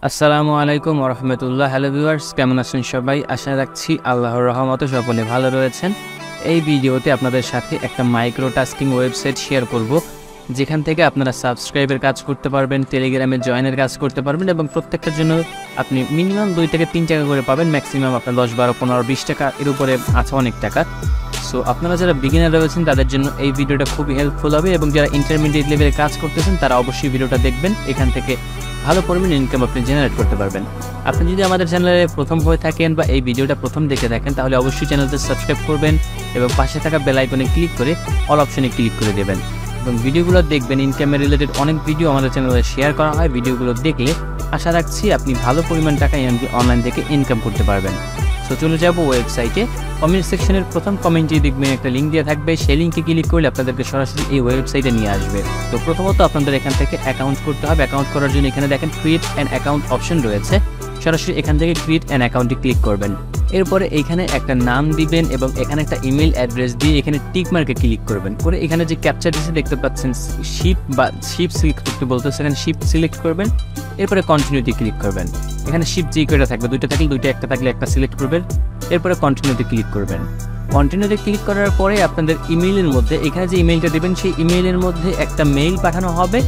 আসসালামু আলাইকুম ওয়া রাহমাতুল্লাহ। হ্যালো ভিউয়ার্স, কেমন আছেন সবাই? আশা রাখছি আল্লাহর রহমতে সকলে ভালো রয়েছেন। এই ভিডিওতে আপনাদের সাথে একটা মাইক্রো টাস্কিং ওয়েবসাইট শেয়ার করব, যেখান থেকে আপনারা সাবস্ক্রাইবের কাজ করতে পারবেন, টেলিগ্রামে জয়েনের কাজ করতে পারবেন এবং প্রত্যেকটার জন্য আপনি মিনিমাম 2 থেকে 3 টাকা করে পাবেন। ম্যাক্সিমাম আপনার 10, 12, 15, 20 টাকা এর উপরে আছে অনেক টাকা। সো আপনারা যারা বিগিনার রয়েছেন তাদের জন্য এই ভিডিওটা খুবই হেল্পফুল হবে এবং যারা ইন্টারমিডিয়েট লেভেলে কাজ করতেছেন তারা অবশ্যই ভিডিওটা দেখবেন। এখান থেকে ভালো পরিমাণে ইনকাম আপনি জেনারেট করতে পারবেন। আপনি যদি আমাদের চ্যানেলে প্রথম হয়ে থাকেন বা এই ভিডিওটা প্রথম দেখে থাকেন তাহলে অবশ্যই চ্যানেলটা সাবস্ক্রাইব করবেন এবং পাশে থাকা বেল আইকনে ক্লিক করে অল অপশনে ক্লিক করে দেবেন এবং ভিডিওগুলো দেখবেন। ইনকামের রিলেটেড অনেক ভিডিও আমাদের চ্যানেলে শেয়ার করা হয়। ভিডিওগুলো দেখলে আশা রাখছি আপনি ভালো পরিমাণ টাকা অনলাইন থেকে ইনকাম করতে পারবেন। সো চলে যাব ওয়েবসাইটে। কমেন্ট সেকশনের প্রথম কমেন্টে দেখবেন একটা লিঙ্ক দেওয়া থাকবে, সেই লিঙ্কে ক্লিক করলে আপনাদেরকে সরাসরি এই ওয়েবসাইটে নিয়ে আসবে। তো প্রথমত আপনাদের এখান থেকে অ্যাকাউন্ট করতে হবে। অ্যাকাউন্ট করার জন্য এখানে দেখেন ক্রিয়েট অ্যান অ্যাকাউন্ট অপশন রয়েছে, সরাসরি এখান থেকে ক্রিয়েট অ্যান অ্যাকাউন্টে ক্লিক করবেন। এরপরে এইখানে একটা নাম দিবেন এবং এখানে একটা ইমেল অ্যাড্রেস দিয়ে এখানে টিক মার্কে ক্লিক করবেন। করে এখানে যে ক্যাপচার দিয়েছে দেখতে পাচ্ছেন শিপ সিলেক্ট করতে বলতেছে, এখানে শিপ সিলেক্ট করবেন। এরপরে কন্টিনিউতে ক্লিক করবেন। এখানে শিপ যে কয়টা থাকবে, দুইটা থাকলে দুইটা, একটা থাকলে একটা সিলেক্ট করবেন। এরপরে কন্টিনিউতে ক্লিক করবেন। কন্টিনিউতে ক্লিক করার পরে আপনাদের ইমেইলের মধ্যে এখানে যে ইমেইলটা দেবেন সেই ইমেইলের মধ্যে একটা মেইল পাঠানো হবে।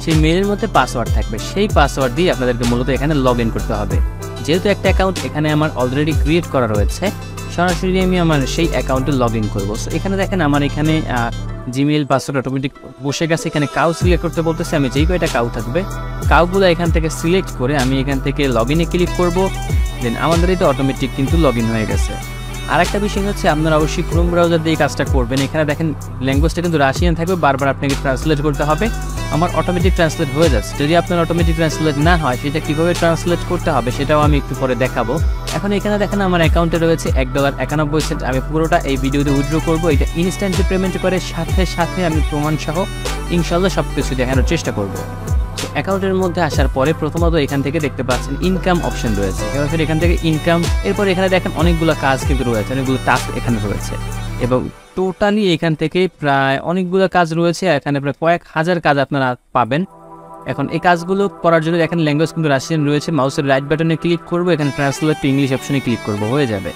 সেই মেইলের মধ্যে পাসওয়ার্ড থাকবে, সেই পাসওয়ার্ড দিয়ে আপনাদেরকে মূলত এখানে লগ ইন করতে হবে। যেহেতু একটা অ্যাকাউন্ট এখানে আমার অলরেডি ক্রিয়েট করা রয়েছে, সরাসরি আমি আমার সেই অ্যাকাউন্টে লগ ইন করবো। সো এখানে দেখেন আমার এখানে জিমেইল পাসওয়ার্ড অটোমেটিক বসে গেছে। এখানে কাউ সিলেক্ট করতে বলতেছে, আমি যেই কয়টা কাউ থাকবে কাউগুলো এখান থেকে সিলেক্ট করে আমি এখান থেকে লগ ইনে ক্লিক করবো। দেন আমাদের এটা অটোমেটিক কিন্তু লগ ইন হয়ে গেছে। আর একটা বিষয় হচ্ছে আপনারা অবশ্যই ক্রোম ব্রাউজার দিয়ে কাজটা করবেন। এখানে দেখেন ল্যাঙ্গুয়েজটা কিন্তু রাশিয়ান থাকবে, বারবার আপনাকে ট্রান্সলেট করতে হবে। আমার অটোমেটিক ট্রান্সলেট হয়ে যাচ্ছে। যদি আপনার অটোমেটিক ট্রান্সলেট না হয় সেটা কীভাবে ট্রান্সলেট করতে হবে সেটাও আমি একটু পরে দেখাবো। এখন এখানে দেখেন আমার অ্যাকাউন্টে রয়েছে $1.91। আমি পুরোটা এই ভিডিওতে উইথড্র করবো। এটা ইনস্ট্যান্টলি পেমেন্ট করে সাথে সাথে আমি প্রমাণসহ ইনশাল্লাহ সব কিছু দেখানোর চেষ্টা করবো। অ্যাকাউন্টের মধ্যে আসার পরে প্রথমত এখান থেকে দেখতে পাচ্ছেন ইনকাম অপশন রয়েছে। এবার এখান থেকে ইনকাম, এরপর এখানে দেখেন অনেকগুলো কাজ কিন্তু রয়েছে, অনেকগুলো টাস্ক এখানে রয়েছে এবং টোটালি এখান থেকে প্রায় অনেকগুলো কাজ রয়েছে। এখানে প্রায় কয়েক হাজার কাজ আপনারা পাবেন। এখন এই কাজগুলো করার জন্য এখানে ল্যাঙ্গুয়েজ কিন্তু রাশিয়ান রয়েছে। মাউসের রাইট বাটনে ক্লিক করবো, এখানে ট্রান্সলেট টু ইংলিশ অপশনে ক্লিক করবো, হয়ে যাবে।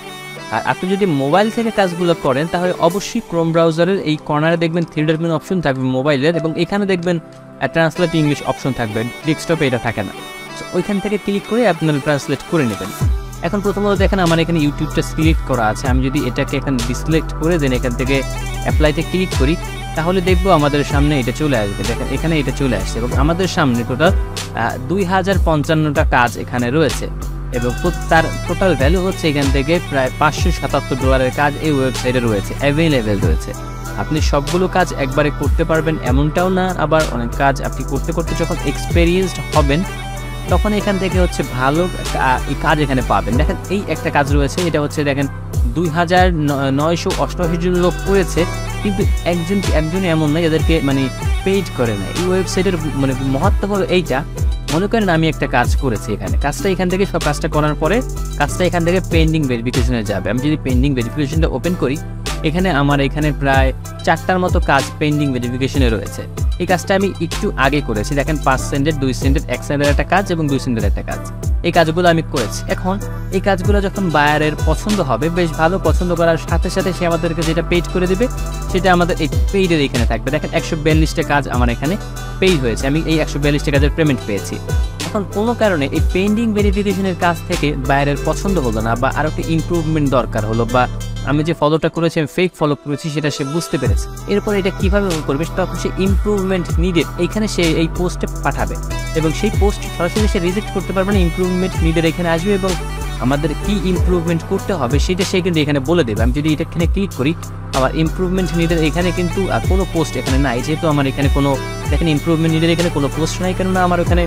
আর আপনি যদি মোবাইল থেকে কাজগুলো করেন তাহলে অবশ্যই ক্রোম ব্রাউজারের এই কর্নারে দেখবেন 3 ডট মেনু অপশন থাকবে মোবাইলের এবং এখানে দেখবেন ট্রান্সলেট ইংলিশ অপশন থাকবে। ডেস্কটপে এটা থাকে না। সো ওইখান থেকে ক্লিক করে আপনারা ট্রান্সলেট করে নেবেন। এখন প্রথমত দেখেন আমার এখানে ইউটিউবটা সিলেক্ট করা আছে। আমি যদি এটাকে এখানে ডিসিলেক্ট করে দেন এখান থেকে অ্যাপ্লাইতে ক্লিক করি তাহলে দেখবো আমাদের সামনে এটা চলে আসবে। দেখেন এখানে এটা চলে আসছে এবং আমাদের সামনে টোটাল 2055টা কাজ এখানে রয়েছে এবং তার টোটাল ভ্যালু হচ্ছে এখান থেকে প্রায় $577 কাজ এই ওয়েবসাইটে রয়েছে, অ্যাভেলেবেল রয়েছে। আপনি সবগুলো কাজ একবারে করতে পারবেন এমনটাও না, আবার অনেক কাজ আপনি করতে করতে যখন এক্সপেরিয়েন্সড হবেন তখন এখান থেকে হচ্ছে ভালো কাজ এখানে পাবেন। দেখেন এই একটা কাজ রয়েছে, এটা হচ্ছে দেখেন 2988 জন লোক করেছে, কিন্তু একজন এমন নয় এদেরকে মানে পেইড করে না। এই ওয়েবসাইটের মানে মহত্ব হলো এইটা। মনে করেন আমি একটা কাজ করেছি, কাজটা এখান থেকে সব কাজটা করার পরে কাজটা এখান থেকে পেন্ডিং ভেরিফিকেশনে যাবে। আমি যদি পেন্ডিং ভেরিফিকেশনটা ওপেন করি এখানে আমার এখানে প্রায় 4টার মতো কাজ পেন্ডিং ভেরিফিকেশনে রয়েছে। এই কাজটা আমি একটু আগে করেছি। দেখেন 5 সেন্টের, 2 সেন্টের, 1 সেন্টের একটা কাজ এবং 2 সেন্টের একটা কাজ। এই কাজগুলো আমি করেছি। এখন এই কাজগুলো যখন বায়ারের পছন্দ হবে, বেশ ভালো পছন্দ করার সাথে সাথে সে আমাদেরকে যেটা পেইড করে দিবে সেটা আমাদের এই পেইডের এখানে থাকবে। দেখেন 142টা কাজ আমার এখানে পেইড হয়েছে, আমি এই 142টা কাজের পেমেন্ট পেয়েছি। এখন কোনো কারণে এই পেন্ডিং ভেরিফিকেশনের কাজ থেকে বায়ারের পছন্দ হলো না বা আরও একটা ইমপ্রুভমেন্ট দরকার হলো, বা আমি যে ফলোটা করেছি আমি ফেক ফলো করেছি সেটা সে বুঝতে পেরেছে। এরপর এটা কীভাবে করবে, তখন সে ইমপ্রুভমেন্ট নিডেড এইখানে সে এই পোস্টে পাঠাবে এবং সেই পোস্ট সরাসরি সে রিজেক্ট করতে পারবে না। ইমপ্রুভমেন্ট নিডেড এখানে আসবে এবং আমাদের কি ইমপ্রুভমেন্ট করতে হবে সেটা সে কিন্তু এখানে বলে দেবে। আমি যদি এটা এখানে ক্লিক করি আমার ইমপ্রুভমেন্ট নিডেড এখানে কিন্তু কোনো পোস্ট এখানে নাই, যেহেতু আমার এখানে কোনো দেখেন ইমপ্রুভমেন্ট নিডেড এখানে কোনো পোস্ট নাই, কেননা আমার ওখানে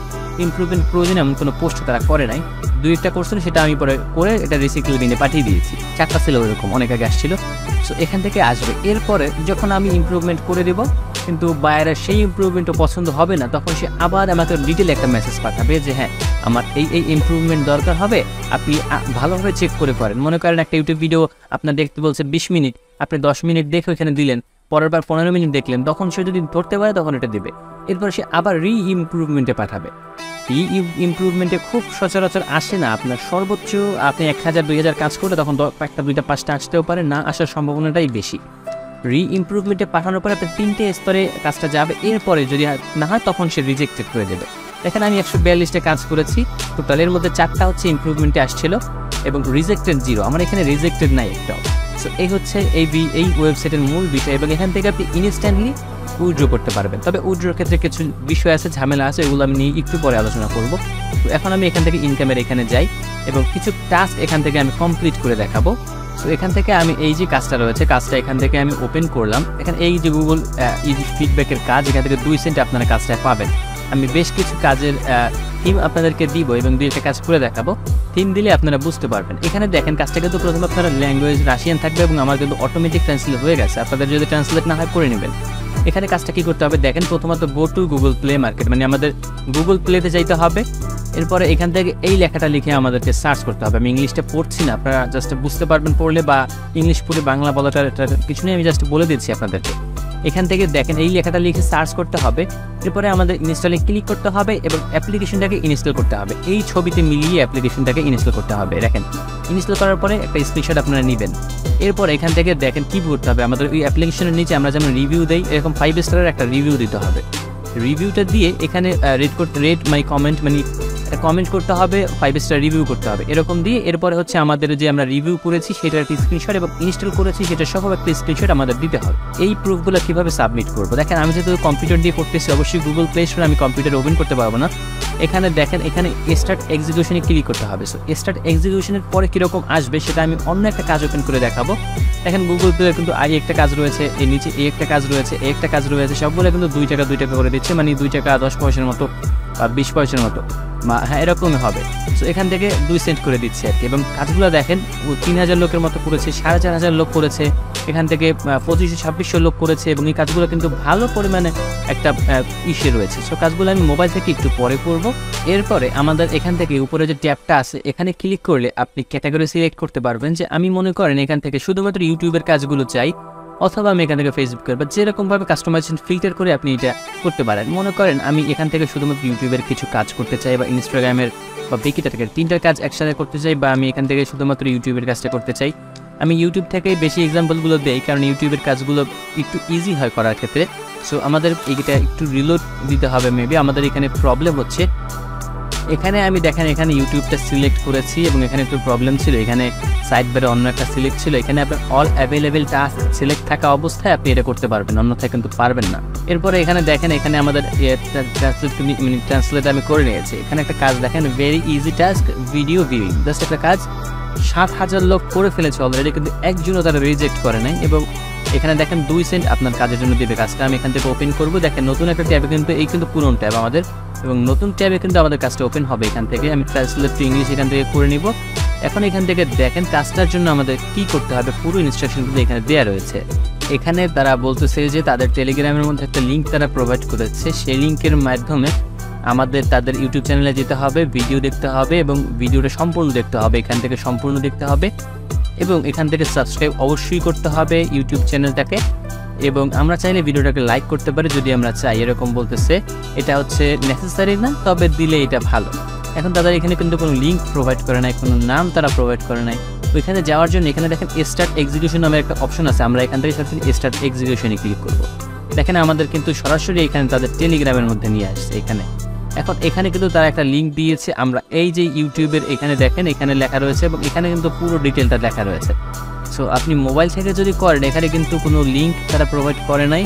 ইমপ্রুভমেন্ট প্রয়োজনে এমন কোনো পোস্ট তারা করে নাই। 2-1টা করছিল, সেটা আমি পরে করে এটা রিসাইকেল বিনে পাঠিয়ে দিয়েছি। 4টা ছিল ওরকম, অনেক আগে আসছিল। সো এখান থেকে আসবে। এরপরে যখন আমি ইমপ্রুভমেন্ট করে দেবো কিন্তু বায়ারের সেই ইমপ্রুভমেন্টও পছন্দ হবে না, তখন সে আবার আমাকে ডিটেল একটা মেসেজ পাঠাবে যে হ্যাঁ আমার এই ইমপ্রুভমেন্ট দরকার হবে, আপনি ভালোভাবে চেক করে করেন। মনে করেন একটা ইউটিউব ভিডিও আপনার দেখতে বলছে 20 মিনিট, আপনি 10 মিনিট দেখে ওইখানে দিলেন, পরের বার 15 মিনিট দেখলেন, তখন সে যদি ধরতে পারে তখন এটা দিবে। এরপর সে আবার ইমপ্রুভমেন্টে পাঠাবে। ইমপ্রুভমেন্টে খুব সচরাচর আসে না, আপনার সর্বোচ্চ আপনি 1000-2000 কাজ করলে তখন একটা 2টা 5টা আসতেও পারে, না আসার সম্ভাবনাটাই বেশি। ইমপ্রুভমেন্টে পাঠানোর পরে আপনার 3টে স্তরে কাজটা যাবে, এরপরে যদি না হয় তখন সে রিজেক্টেড করে দেবে। দেখেন আমি 142টা কাজ করেছি টোটাল, এর মধ্যে 4টা হচ্ছে ইমপ্রুভমেন্টে আসছিল এবং রিজেক্টেড 0, আমার এখানে রিজেক্টেড নাই একটাও। সো এই হচ্ছে এই ওয়েবসাইটের মূল বিষয়, এবং এখান থেকে আপনি ইনস্ট্যান্টলি উইথড্র করতে পারবেন। তবে উইথড্রোর ক্ষেত্রে কিছু বিষয় আছে, ঝামেলা আছে, এগুলো আমি নিয়ে একটু পরে আলোচনা করব। তো এখন আমি এখান থেকে ইনকামের এখানে যাই এবং কিছু টাস্ক এখান থেকে আমি কমপ্লিট করে দেখাবো। তো এখান থেকে আমি এই যে কাজটা রয়েছে, কাজটা এখান থেকে আমি ওপেন করলাম। এখানে এই যে গুগল ইজি ফিডব্যাকের কাজ, এখান থেকে 2 সেন্ট আপনারা কাজটা পাবেন। আমি বেশ কিছু কাজের থিম আপনাদেরকে দিব এবং 2টা কাজ করে দেখাবো। থিম দিলে আপনারা বুঝতে পারবেন। এখানে দেখেন কাজটা কিন্তু প্রথমে আপনারা ল্যাঙ্গুয়েজ রাশিয়ান থাকবে এবং আমার কিন্তু অটোমেটিক ট্রান্সলেট হয়ে গেছে, আপনাদের যদি ট্রান্সলেট না হয় করে নেবেন। এখানে কাজটা কি করতে হবে দেখেন, প্রথমত go to Google play market, মানে আমাদের গুগল প্লেতে যাইতে হবে। এরপরে এখান থেকে এই লেখাটা লিখে আমাদেরকে সার্চ করতে হবে। আমি ইংলিশটা পড়ছি না, আপনারা জাস্ট বুঝতে পারবেন পড়লে, বা ইংলিশ পড়ে বাংলা বলাটা কিছু নেই, আমি জাস্ট বলে দিচ্ছি আপনাদেরকে। এখান থেকে দেখেন এই লেখাটা লিখে সার্চ করতে হবে, এরপরে আমাদের ইনস্টলে ক্লিক করতে হবে এবং অ্যাপ্লিকেশনটাকে ইনস্টল করতে হবে। এই ছবিতে মিলিয়ে অ্যাপ্লিকেশনটাকে ইনস্টল করতে হবে। দেখেন ইনস্টল করার পরে একটা স্ক্রিনশট আপনারা নেবেন। এরপর এখান থেকে দেখেন কি করতে হবে, আমাদের ওই অ্যাপ্লিকেশনের নিচে আমরা যেমন রিভিউ দেই, এরকম 5 স্টারের একটা রিভিউ দিতে হবে। রিভিউটা দিয়ে এখানে রেট মাই কমেন্ট, মানে কমেন্ট করতে হবে, 5 স্টার রিভিউ করতে হবে, এরকম দিয়ে এরপরে হচ্ছে আমাদের যে আমরা রিভিউ করেছি সেটার একটা স্ক্রিনশট এবং ইনস্টল করেছি সেটা সহ একটা স্ক্রিনশট আমাদের দিতে হবে। এই প্রুফগুলো কীভাবে সাবমিট করবো দেখেন, আমি যেহেতু কম্পিউটার দিয়ে করতেছি, অবশ্যই গুগল প্লে স্টোরে আমি কম্পিউটার ওপেন করতে পারবো না। এখানে দেখেন এখানে স্টার্ট এক্সিকিউশনে ক্লিক করতে হবে। সো স্টার্ট এক্সিকিউশনের পরে কীরকম আসবে সেটা আমি অন্য একটা কাজ ওপেন করে দেখাবো। দেখেন গুগল প্লে কিন্তু একটা কাজ রয়েছে, এর নিচে একটা কাজ রয়েছে, একটা কাজ রয়েছে, সবগুলো কিন্তু 2 টাকা 2 টাকা করে দিচ্ছে, মানে 2 টাকা 10 পয়সার মতো বা 20 পয়সার মতো, হ্যাঁ এরকমই হবে। সো এখান থেকে 2 সেন্ট করে দিচ্ছে আর কি। এবং কাজগুলো দেখেন 3000 লোকের মতো করেছে, 4500 লোক করেছে, এখান থেকে 2500-2600 লোক করেছে, এবং এই কাজগুলো কিন্তু ভালো পরিমাণে একটা ইস্যু রয়েছে। সো কাজগুলো আমি মোবাইল থেকে একটু পরে করব। এরপরে আমাদের এখান থেকে উপরে যে ট্যাবটা আছে এখানে ক্লিক করলে আপনি ক্যাটাগরি সিলেক্ট করতে পারবেন, যে আমি মনে করেন এখান থেকে শুধুমাত্র ইউটিউবের কাজগুলো চাই, অথবা আমি এখান থেকে ফেসবুকের, বা যেরকমভাবে কাস্টমাইজেশন ফিল্টার করে আপনি এটা করতে পারেন। মনে করেন আমি এখান থেকে শুধুমাত্র ইউটিউবের কিছু কাজ করতে চাই, বা ইনস্টাগ্রামের বা বেকিটা থেকে 3টার কাজ একসাথে করতে চাই, বা আমি এখান থেকে শুধুমাত্র ইউটিউবের কাজটা করতে চাই। আমি ইউটিউব থেকে বেশি এক্সাম্পলগুলো দেই, কারণ ইউটিউবের কাজগুলো একটু ইজি হয় করার ক্ষেত্রে। সো আমাদের এইটা একটু রিলোড দিতে হবে, মেবি আমাদের এখানে প্রবলেম হচ্ছে। এখানে আমি দেখেন এখানে ইউটিউবটা সিলেক্ট করেছি এবং এখানে একটু প্রবলেম ছিল, এখানে সাইড বারে অন্য একটা সিলেক্ট ছিল। এখানে আপনার অল অ্যাভেলেবেল টাস্ক সিলেক্ট থাকা অবস্থায় আপনি এটা করতে পারবেন, অন্যথায় কিন্তু পারবেন না। এরপরে এখানে দেখেন এখানে আমাদের ট্রান্সলেট আমি করে নিয়েছি। এখানে একটা কাজ দেখেন, very easy task video viewing, just একটা কাজ 7000 লোক করে ফেলেছে অলরেডি, কিন্তু একজনও তারা রিজেক্ট করে নাই। এবং এখানে দেখেন 2 সেন্ট আপনার কাজের জন্য দেবে। কাজটা আমি এখান থেকে ওপেন করবো। দেখেন নতুন একটা ট্যাবে কিন্তু এই কিন্তু পুরনো ট্যাব আমাদের, এবং নতুন ট্যাবে কিন্তু আমাদের কাজটা ওপেন হবে। এখান থেকে আমি ট্রান্সলেট টু ইংলিশ এখান থেকে করে নিব। এখন এখান থেকে দেখেন কাজটার জন্য আমাদের কি করতে হবে, পুরো ইনস্ট্রাকশনগুলো এখানে দেওয়া রয়েছে। এখানে তারা বলতেছে যে তাদের টেলিগ্রামের মধ্যে একটা লিঙ্ক তারা প্রোভাইড করেছে, সেই লিঙ্কের মাধ্যমে আমাদের তাদের ইউটিউব চ্যানেলে যেতে হবে, ভিডিও দেখতে হবে এবং ভিডিওটা সম্পূর্ণ দেখতে হবে, এখান থেকে সম্পূর্ণ দেখতে হবে, এবং এখান থেকে সাবস্ক্রাইব অবশ্যই করতে হবে ইউটিউব চ্যানেলটাকে। এবং আমরা চাইলে ভিডিওটাকে লাইক করতে পারি যদি আমরা চাই, এরকম বলতেছে। এটা হচ্ছে নেসেসারি না, তবে দিলে এটা ভালো। এখন তাদের এখানে কিন্তু কোনো লিঙ্ক প্রোভাইড করে নাই, কোনো নাম তারা প্রোভাইড করে নাই। ওইখানে যাওয়ার জন্য এখানে দেখেন স্টার্ট এক্সিকিউশন নামের একটা অপশন আছে, আমরা এখান থেকে সরাসরি স্টার্ট এক্সিকিউশনে ক্লিক করব। দেখেন আমাদের কিন্তু সরাসরি এখানে তাদের টেলিগ্রামের মধ্যে নিয়ে আসছে। এখন এখানে কিন্তু তারা একটা লিঙ্ক দিয়েছে, আমরা এই যে ইউটিউবের এখানে দেখেন এখানে লেখা রয়েছে, এবং এখানে কিন্তু পুরো ডিটেলটা লেখা রয়েছে। সো আপনি মোবাইল থেকে যদি করেন, এখানে কিন্তু কোনো লিঙ্ক তারা প্রোভাইড করে নাই।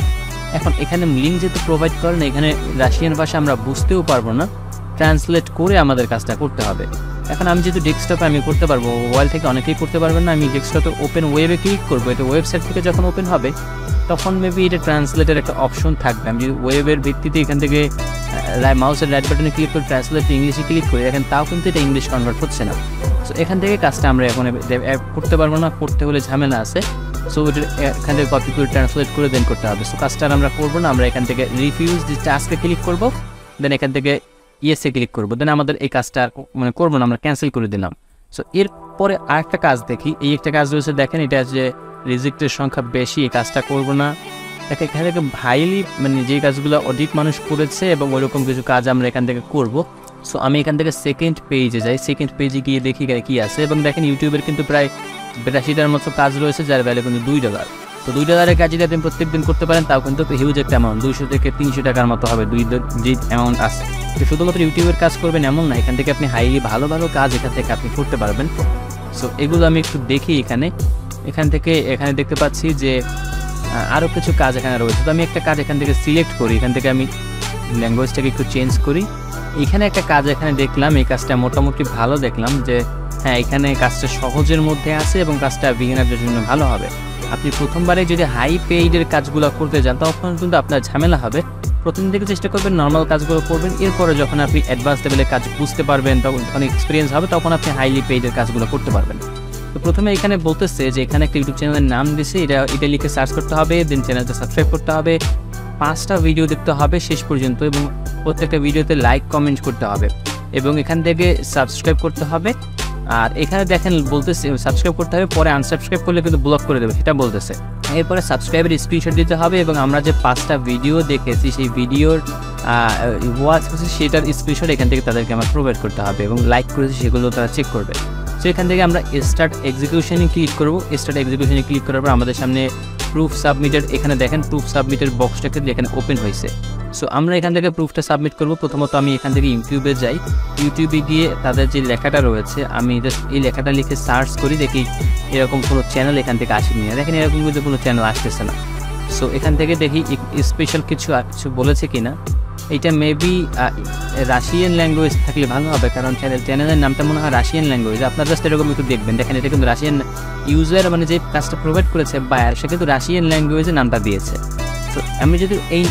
এখন এখানে লিঙ্ক যেহেতু প্রোভাইড করে না, এখানে রাশিয়ান ভাষা আমরা বুঝতেও পারবো না, ট্রান্সলেট করে আমাদের কাজটা করতে হবে। এখন আমি যেহেতু ডেস্কটপে আমি করতে পারবো, মোবাইল থেকে অনেকেই করতে পারবেন না, আমি ডেস্কটপে ওপেন ওয়েবে ক্লিক করবো। এটা ওয়েবসাইট থেকে যখন ওপেন হবে তখন মেবি এটা ট্রান্সলেটের একটা অপশন থাকবে। আমি যদি ওয়েবের ভিত্তিতে এখান থেকে মাউসের রাইট বাটনে ক্লিক করে ট্রান্সলেট ইংলিশে ক্লিক করি, দেখেন তাও কিন্তু এটা ইংলিশ কনভার্ট হচ্ছে না। সো এখান থেকে কাজটা আমরা এখন করতে পারবো না, করতে হলে ঝামেলা আছে। সো ওটা এখান থেকে কপি করে ট্রান্সলেট করে দেন করতে হবে। সো কাজটা আমরা করবো না, আমরা এখান থেকে রিফিউজ দিস টাস্কে ক্লিক করবো, দেন এখান থেকে ইয়েসে ক্লিক করবো, দেন আমাদের এই কাজটা মানে করবো না, আমরা ক্যান্সেল করে দিলাম। সো এরপরে আরেকটা কাজ দেখি, এই একটা কাজ রয়েছে দেখেন, এটা যে রিজেক্টের সংখ্যা বেশি, এই কাজটা করবো না। এখান থেকে হাইলি মানে যে কাজগুলো অধিক মানুষ করেছে এবং ওইরকম কিছু কাজ আমরা এখান থেকে করব। সো আমি এখান থেকে সেকেন্ড পেজে যাই, সেকেন্ড পেজে গিয়ে দেখি কী আছে, এবং দেখেন ইউটিউবের কিন্তু প্রায় 82টার মতো কাজ রয়েছে যার ভ্যালু কিন্তু $2। তো $2 কাজ যদি আপনি প্রত্যেকদিন করতে পারেন তাও কিন্তু হিউজ একটা অ্যামাউন্ট, 200 থেকে 300 টাকার মতো হবে যে অ্যামাউন্ট আছে। তো শুধুমাত্র ইউটিউবের কাজ করবেন এমন না, এখান থেকে আপনি হাইলি ভালো ভালো কাজ এখান থেকে আপনি করতে পারবেন। সো এগুলো আমি একটু দেখি এখানে দেখতে পাচ্ছি যে আরও কিছু কাজ এখানে রয়েছে। তো আমি একটা কাজ এখান থেকে সিলেক্ট করি, এখান থেকে আমি ল্যাঙ্গুয়েজটাকে একটু চেঞ্জ করি। এখানে একটা কাজ এখানে দেখলাম, এই কাজটা মোটামুটি ভালো দেখলাম যে হ্যাঁ এখানে কাজটা সহজের মধ্যে আছে এবং কাজটা বিগিনারদের জন্য ভালো হবে। আপনি প্রথমবারে যদি হাই পেইডের কাজগুলো করতে যান তখন কিন্তু আপনার ঝামেলা হবে। প্রথম দিকে চেষ্টা করবেন নর্মাল কাজগুলো করবেন, এরপরে যখন আপনি অ্যাডভান্স লেভেলের কাজ বুঝতে পারবেন, তখন যখন এক্সপিরিয়েন্স হবে তখন আপনি হাইলি পেইডের কাজগুলো করতে পারবেন। তো প্রথমে এখানে বলতেছে যে এখানে একটা ইউটিউব চ্যানেলের নাম দিয়েছে, এটা লিখে সার্চ করতে হবে, দেন চ্যানেলটা সাবস্ক্রাইব করতে হবে, 5টা ভিডিও দেখতে হবে শেষ পর্যন্ত এবং প্রত্যেকটা ভিডিওতে লাইক কমেন্ট করতে হবে এবং এখান থেকে সাবস্ক্রাইব করতে হবে। আর এখানে দেখেন বলতেছে সাবস্ক্রাইব করতে হবে, পরে আনসাবস্ক্রাইব করলে কিন্তু ব্লক করে দেবে সেটা বলতেছে। এরপরে সাবস্ক্রাইবের স্ক্রিনশট দিতে হবে এবং আমরা যে 5টা ভিডিও দেখেছি সেই ভিডিওর ওয়াচ করেছি সেটার স্ক্রিনশট এখান থেকে তাদেরকে আমরা প্রোভাইড করতে হবে এবং লাইক করেছি সেগুলো তারা চেক করবে। সো এখান থেকে আমরা স্টার্ট এক্সিকিউশনে ক্লিক করব। স্টার্ট এক্সিকিউশনে ক্লিক করার পর আমাদের সামনে প্রুফ সাবমিটেড, এখানে দেখেন প্রুফ সাবমিটের বক্সটাকে এখানে ওপেন হয়েছে। সো আমরা এখান থেকে প্রুফটা সাবমিট করব। প্রথমত আমি এখান থেকে ইউটিউবে যাই, ইউটিউবে গিয়ে তাদের যে লেখাটা রয়েছে আমি জাস্ট এই লেখাটা লিখে সার্চ করি, দেখি এরকম কোনো চ্যানেল এখান থেকে আসেনি। দেখেন এরকম কিন্তু কোনো চ্যানেল আসতেছে না। সো এখান থেকে দেখি স্পেশাল কিছু বলেছে কিনা। এটা মেবি রাশিয়ান ল্যাঙ্গুয়েজ থাকলে ভালো হবে, কারণ চ্যানেলের নামটা মনে হয় রাশিয়ান ল্যাঙ্গুয়েজ। আপনারা জাস্ট এরকম একটু দেখবেন, দেখেন এটা কিন্তু রাশিয়ান ইউজার মানে যে কাজটা প্রোভাইড করেছে বায়ার সে কিন্তু রাশিয়ান ল্যাঙ্গুয়েজে নামটা দিয়েছে। তো আমি যদি এই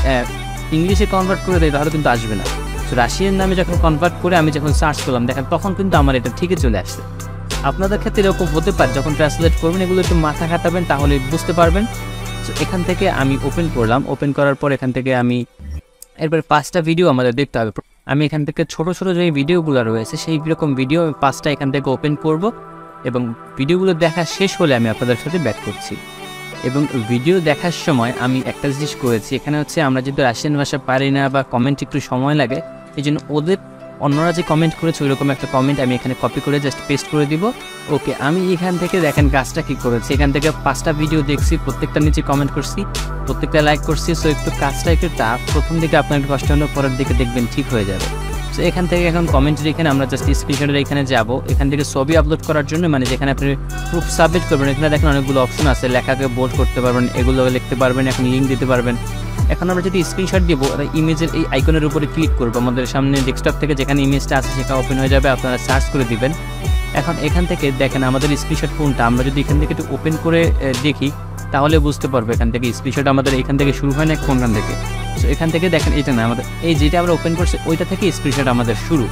ইংলিশে কনভার্ট করে দিই তাহলে কিন্তু আসবে না। তো রাশিয়ান নামে যখন কনভার্ট করে আমি যখন সার্চ করলাম দেখেন তখন কিন্তু আমার এটা ঠিকই চলে আসছে। আপনাদের ক্ষেত্রে এরকম হতে পারে, যখন ট্রান্সলেট করবেন এগুলো একটু মাথা খাটাবেন তাহলে বুঝতে পারবেন। তো এখান থেকে আমি ওপেন করলাম, ওপেন করার পর এখান থেকে আমি এরপর 5টা ভিডিও আমাদের দেখতে হবে। আমি এখান থেকে ছোট ছোট যে ভিডিওগুলো রয়েছে সেই রকম ভিডিও 5টা এখান থেকে ওপেন করব এবং ভিডিওগুলো দেখা শেষ হলে আমি আপনাদের সাথে ব্যাক করছি। এবং ভিডিও দেখার সময় আমি একটা জিনিস করেছি, এখানে হচ্ছে আমরা যেহেতু রাশিয়ান ভাষা পারি না বা কমেন্ট একটু সময় লাগে, এই জন্য অন্যরা যে কমেন্ট করেছে ওইরকম একটা কমেন্ট আমি এখানে কপি করে জাস্ট পেস্ট করে দিব। ওকে, আমি এখান থেকে দেখেন কাজটা কী করেছি, এখান থেকে 5টা ভিডিও দেখছি, প্রত্যেকটা নিচে কমেন্ট করছি, প্রত্যেকটা লাইক করছি। সো একটু কাজটা একটু টাফ, প্রথম দিকে আপনার একটু কষ্ট হলো, পরের দিকে দেখবেন ঠিক হয়ে যাবে। সো এখান থেকে এখন কমেন্টের এখানে আমরা জাস্ট স্ক্রিনশটের এখানে যাব, এখান থেকে ছবি আপলোড করার জন্য মানে যেখানে আপনি প্রুফ সাবমিট করবেন এখানে দেখেন অনেকগুলো অপশন আছে, লেখাকে বোল্ড করতে পারবেন, এগুলো লিখতে পারবেন, এখন লিঙ্ক দিতে পারবেন। এখন আমরা যদি স্ক্রিনশট দিব ইমেজের এই আইকনের উপরে ক্লিক করবো, আমাদের সামনে ডেস্কটপ থেকে যেখানে ইমেজটা আছে সেটা ওপেন হয়ে যাবে, আপনারা সার্চ করে দিবেন। এখন এখান থেকে দেখেন আমাদের স্ক্রিনশট কোনটা, আমরা যদি এখান থেকে একটু ওপেন করে দেখি তাহলে বুঝতে পারবো এখান থেকে স্ক্রিনশট আমাদের এখান থেকে শুরু হয় না কোনখান থেকে। সো এখান থেকে দেখেন এটা না, আমাদের এই যেটা আমরা ওপেন করছি ওইটা থেকে স্ক্রিনশট আমাদের শুরু।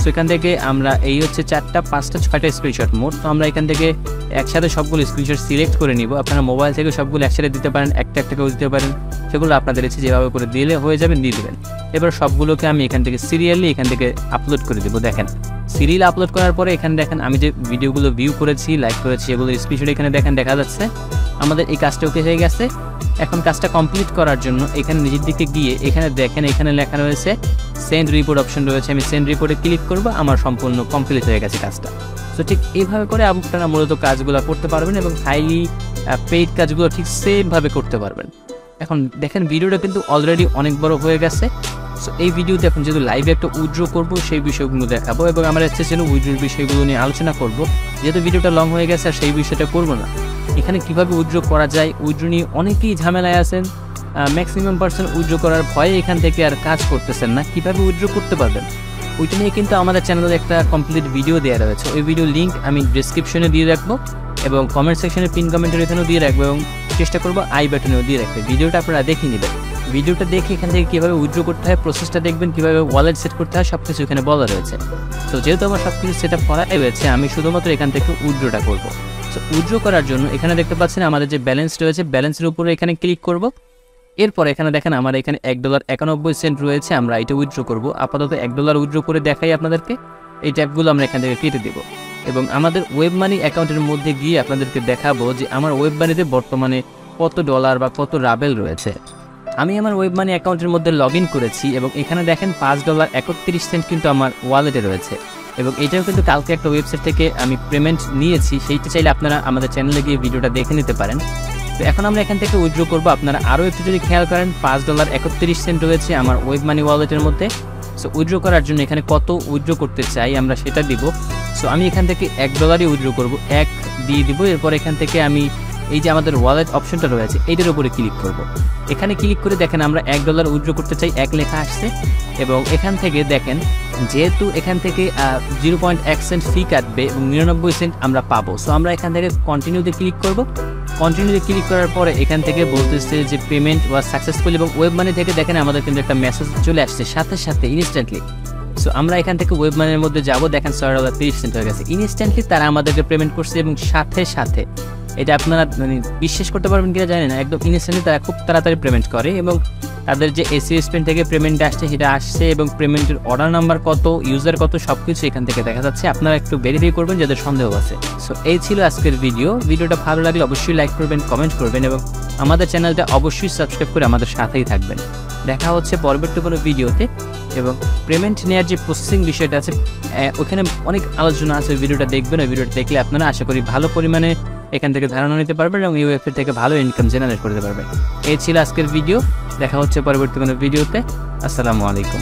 সো এখান থেকে আমরা এই হচ্ছে 4টা 5টা 6টা স্ক্রিনশট মোট। তো আমরা এখান থেকে একসাথে সবগুলো স্ক্রিনশট সিলেক্ট করে নিব। আপনারা মোবাইল থেকে সবগুলো একসাথে দিতে পারেন, একটা করেও দিতে পারেন, সেগুলো আপনাদের ইচ্ছে যেভাবে করে দিলে হয়ে যাবে দিয়ে দেবেন। এবার সবগুলোকে আমি এখান থেকে সিরিয়ালি এখান থেকে আপলোড করে দেবো। দেখেন সিরিয়াল আপলোড করার পরে এখানে দেখেন আমি যে ভিডিওগুলো ভিউ করেছি লাইক করেছি এগুলো স্ক্রিনশট এখানে দেখেন দেখা যাচ্ছে। আমাদের এই কাজটা ওকে হয়ে গেছে। এখন কাজটা কমপ্লিট করার জন্য এখানে নিজের দিকে গিয়ে এখানে দেখেন এখানে লেখা রয়েছে সেন্ড রিপোর্ট অপশন রয়েছে, আমি সেন্ড রিপোর্টে ক্লিক করবো, আমার সম্পূর্ণ কমপ্লিট হয়ে গেছে কাজটা। সো ঠিক এইভাবে করে আপনারা মূলত কাজগুলো করতে পারবেন এবং হাইলি পেইড কাজগুলো ঠিক সেমভাবে করতে পারবেন। এখন দেখেন ভিডিওটা কিন্তু অলরেডি অনেক বড় হয়ে গেছে। সো এই ভিডিওতে এখন যেহেতু লাইভে একটা উইথড্র করবো সেই বিষয়গুলো দেখাবো এবং আমরা হচ্ছে যেন উইথড্রোর বিষয়গুলো নিয়ে আলোচনা করব। যেহেতু ভিডিওটা লং হয়ে গেছে আর সেই বিষয়টা করবো না, এখানে কিভাবে উইথড্র করা যায়, উইথড্র নিয়ে অনেকেই ঝামেলায় আছেন, ম্যাক্সিমাম পার্সেন্ট উইথড্র করার ভয়ে এখান থেকে আর কাজ করতেছেন না, কিভাবে উইথড্র করতে পারবেন ওইটা নিয়ে কিন্তু আমাদের চ্যানেলে একটা কমপ্লিট ভিডিও দেওয়া রয়েছে। ওই ভিডিও লিঙ্ক আমি ডিসক্রিপশনে দিয়ে রাখবো এবং কমেন্ট সেকশনে পিন কমেন্টের এখানেও দিয়ে রাখবো এবং চেষ্টা করবো আই বাটনেও দিয়ে রাখবে। ভিডিওটা আপনারা দেখে নেবেন, ভিডিওটা দেখে এখান থেকে কীভাবে উইথড্র করতে হয় প্রসেসটা দেখবেন, কীভাবে ওয়ালেট সেট করতে হয় সব কিছু এখানে বলা রয়েছে। তো যেহেতু আমার সব কিছু সেট আপ করা রয়েছে আমি শুধুমাত্র এখান থেকে উইথড্রটা করবো। সো উইথড্র করার জন্য এখানে দেখতে পাচ্ছেন আমাদের যে ব্যালেন্স রয়েছে ব্যালেন্সের উপরে এখানে ক্লিক করব। এরপর এখানে দেখেন আমার এখানে $1.91 রয়েছে, আমরা এটা উইথড্র করব। আপাতত $1 উইথড্র করে দেখাই আপনাদেরকে, এই ট্যাপগুলো আমরা এখান থেকে কেটে দেবো এবং আমাদের ওয়েব মানি অ্যাকাউন্টের মধ্যে গিয়ে আপনাদেরকে দেখাবো যে আমার ওয়েব মানিতে বর্তমানে কত ডলার বা কত রাবেল রয়েছে। আমি আমার ওয়েব মানি অ্যাকাউন্টের মধ্যে লগ ইন করেছি এবং এখানে দেখেন $5.31 কিন্তু আমার ওয়ালেটে রয়েছে এবং এটাও কিন্তু কালকে একটা ওয়েবসাইট থেকে আমি পেমেন্ট নিয়েছি, সেইটা চাইলে আপনারা আমাদের চ্যানেলে গিয়ে ভিডিওটা দেখে নিতে পারেন। তো এখন আমরা এখান থেকে উইথড্র করবো। আপনারা আরও একটু যদি খেয়াল করেন $5.31 রয়েছে আমার ওয়েব মানি ওয়ালেটের মধ্যে। সো উইথড্র করার জন্য এখানে কত উইথড্র করতে চাই আমরা সেটা দিব। সো আমি এখান থেকে $1 উইথড্র করবো, 1 দিয়ে দিব। এরপর এখান থেকে আমি এই যে আমাদের ওয়ালেট অপশনটা রয়েছে এইটার উপরে ক্লিক করব। এখানে ক্লিক করে দেখেন আমরা $1 উইথড্র করতে চাই, 1 লেখা আসছে এবং এখান থেকে দেখেন যেহেতু এখান থেকে 0.1 সেন্ট ফি কাটবে এবং 99 সেন্ট আমরা পাবো। সো আমরা এখান থেকে কন্টিনিউতে ক্লিক করব। কন্টিনিউতে ক্লিক করার পরে এখান থেকে বলতেছে যে পেমেন্ট ওয়াজ সাকসেসফুল এবং ওয়েব মানি থেকে দেখেন আমাদের কিন্তু একটা মেসেজ চলে আসছে সাথে সাথে ইনস্ট্যান্টলি। সো আমরা এখান থেকে ওয়েব মানির মধ্যে যাব, দেখেন $6.30 হয়ে গেছে। ইনস্ট্যান্টলি তারা আমাদেরকে পেমেন্ট করছে এবং সাথে সাথে এটা আপনারা মানে বিশ্বাস করতে পারবেন কিনা জানি না, একদম ইনস্ট্যান্টলি তারা খুব তাড়াতাড়ি পেমেন্ট করে এবং তাদের যে এসিএস পেন থেকে পেমেন্ট আসছে সেটা আসছে এবং পেমেন্টের অর্ডার নাম্বার কত, ইউজার কত, সব কিছু এখান থেকে দেখা যাচ্ছে। আপনারা একটু ভেরিফাই করবেন যাদের সন্দেহ আছে। সো এই ছিল আজকের ভিডিওটা ভালো লাগলে অবশ্যই লাইক করবেন, কমেন্ট করবেন এবং আমাদের চ্যানেলটা অবশ্যই সাবস্ক্রাইব করে আমাদের সাথেই থাকবেন। দেখা হচ্ছে পরবর্তী কোনো ভিডিওতে। এবং পেমেন্ট নেওয়ার যে প্রসেসিং বিষয়টা আছে ওখানে অনেক আলোচনা আছে, ভিডিওটা দেখবেন। ওই ভিডিওটা দেখলে আপনারা আশা করি ভালো পরিমাণে এখান থেকে ধারণা নিতে পারবেন এবং এই ওয়েবসাইট থেকে ভালো ইনকাম জেনারেট করতে পারবেন। এই ছিল আজকের ভিডিও। দেখা হচ্ছে পরবর্তী কোনো ভিডিওতে। আসসালামু আলাইকুম।